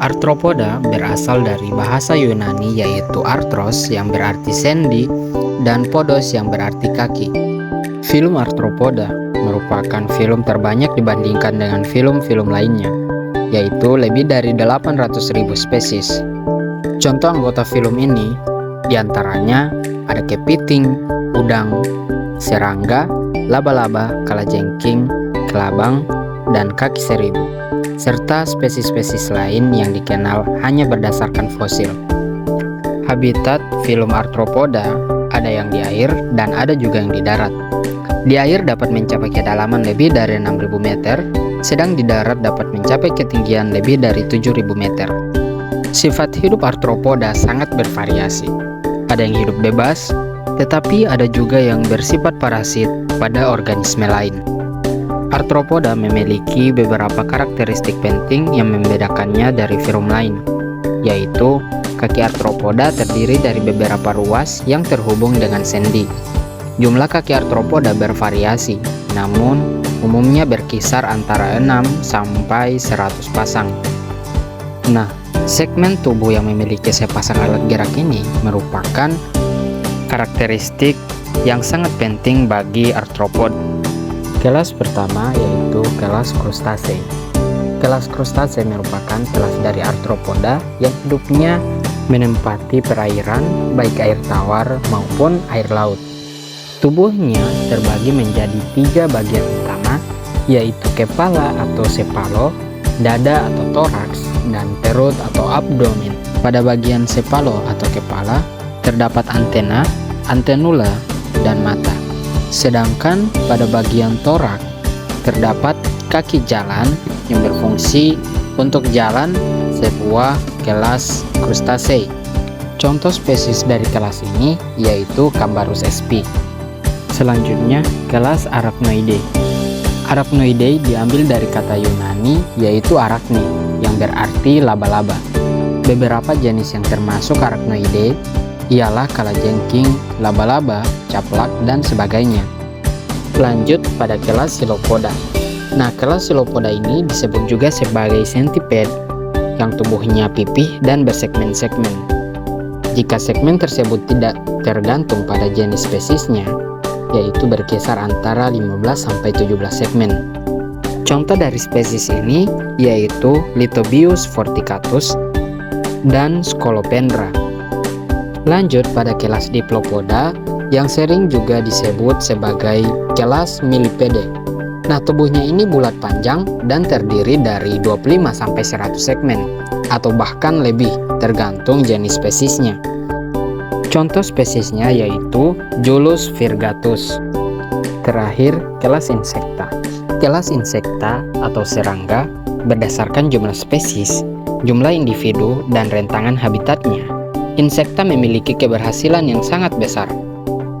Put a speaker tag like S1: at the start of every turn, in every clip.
S1: Arthropoda berasal dari bahasa Yunani yaitu arthros yang berarti sendi dan podos yang berarti kaki. Film Arthropoda merupakan film terbanyak dibandingkan dengan film-film lainnya, yaitu lebih dari 800.000 spesies. Contoh anggota film ini diantaranya ada kepiting, udang, serangga, laba-laba, kalajengking, kelabang, dan kaki seribu, serta spesies-spesies lain yang dikenal hanya berdasarkan fosil. Habitat film Arthropoda ada yang di air dan ada juga yang di darat. Di air dapat mencapai kedalaman lebih dari 6.000 meter, sedang di darat dapat mencapai ketinggian lebih dari 7.000 meter. Sifat hidup Arthropoda sangat bervariasi. Ada yang hidup bebas, tetapi ada juga yang bersifat parasit pada organisme lain. Arthropoda memiliki beberapa karakteristik penting yang membedakannya dari film lain, yaitu kaki Arthropoda terdiri dari beberapa ruas yang terhubung dengan sendi. Jumlah kaki Arthropoda bervariasi, namun umumnya berkisar antara 6 sampai 100 pasang. Nah, segmen tubuh yang memiliki sepasang alat gerak ini merupakan karakteristik yang sangat penting bagi arthropoda. Kelas pertama yaitu kelas krustase. Kelas krustase merupakan kelas dari arthropoda yang hidupnya menempati perairan, baik air tawar maupun air laut. Tubuhnya terbagi menjadi 3 bagian utama, yaitu kepala atau sepalo, dada atau toraks, dan perut atau abdomen. Pada bagian sepalo atau kepala terdapat antena, antenula, dan mata. Sedangkan pada bagian torak terdapat kaki jalan yang berfungsi untuk jalan sebuah kelas krustase. Contoh spesies dari kelas ini yaitu Cambarus sp. Selanjutnya, kelas Arachnoideae. Arachnoideae diambil dari kata Yunani yaitu arachne yang berarti laba-laba. Beberapa jenis yang termasuk Arachnoideae ialah kalajengking, laba-laba, caplak, dan sebagainya. Lanjut pada kelas Silopoda. Nah, kelas Silopoda ini disebut juga sebagai centipede yang tubuhnya pipih dan bersegmen-segmen. Jika segmen tersebut tidak tergantung pada jenis spesiesnya, yaitu berkisar antara 15-17 segmen. Contoh dari spesies ini yaitu Lithobius vorticatus dan Scolopendra. Lanjut pada kelas Diplopoda yang sering juga disebut sebagai kelas Millipede. Nah, tubuhnya ini bulat panjang dan terdiri dari 25-100 segmen atau bahkan lebih tergantung jenis spesiesnya. Contoh spesiesnya yaitu Jullus virgatus. Terakhir, kelas Insecta. Kelas Insecta atau serangga berdasarkan jumlah spesies, jumlah individu, dan rentangan habitatnya. Insecta memiliki keberhasilan yang sangat besar.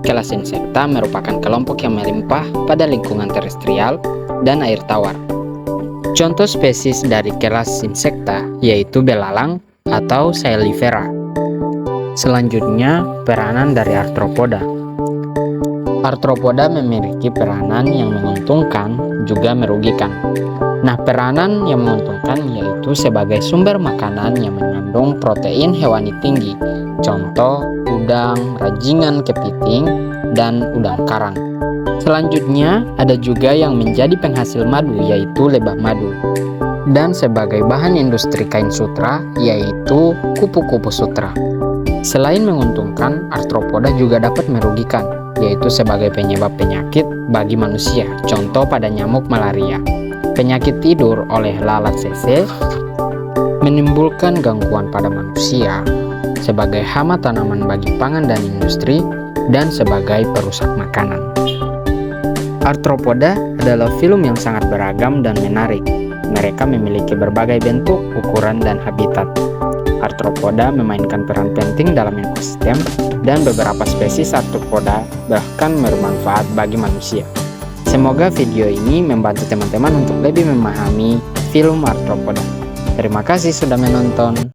S1: Kelas Insecta merupakan kelompok yang melimpah pada lingkungan terestrial dan air tawar. Contoh spesies dari kelas Insecta yaitu belalang atau Caelifera. Selanjutnya, peranan dari arthropoda. Arthropoda memiliki peranan yang menguntungkan juga merugikan. Nah, peranan yang menguntungkan yaitu sebagai sumber makanan yang mengandung protein hewani tinggi, contoh udang, rajingan kepiting, dan udang karang. Selanjutnya, ada juga yang menjadi penghasil madu yaitu lebah madu. Dan sebagai bahan industri kain sutra yaitu kupu-kupu sutra. Selain menguntungkan, arthropoda juga dapat merugikan, yaitu sebagai penyebab penyakit bagi manusia, contoh pada nyamuk malaria. Penyakit tidur oleh lalat CC menimbulkan gangguan pada manusia sebagai hama tanaman bagi pangan dan industri dan sebagai perusak makanan. Arthropoda adalah film yang sangat beragam dan menarik. Mereka memiliki berbagai bentuk, ukuran, dan habitat. Arthropoda memainkan peran penting dalam ekosistem dan beberapa spesies arthropoda bahkan bermanfaat bagi manusia. Semoga video ini membantu teman-teman untuk lebih memahami film Arthropoda. Terima kasih sudah menonton.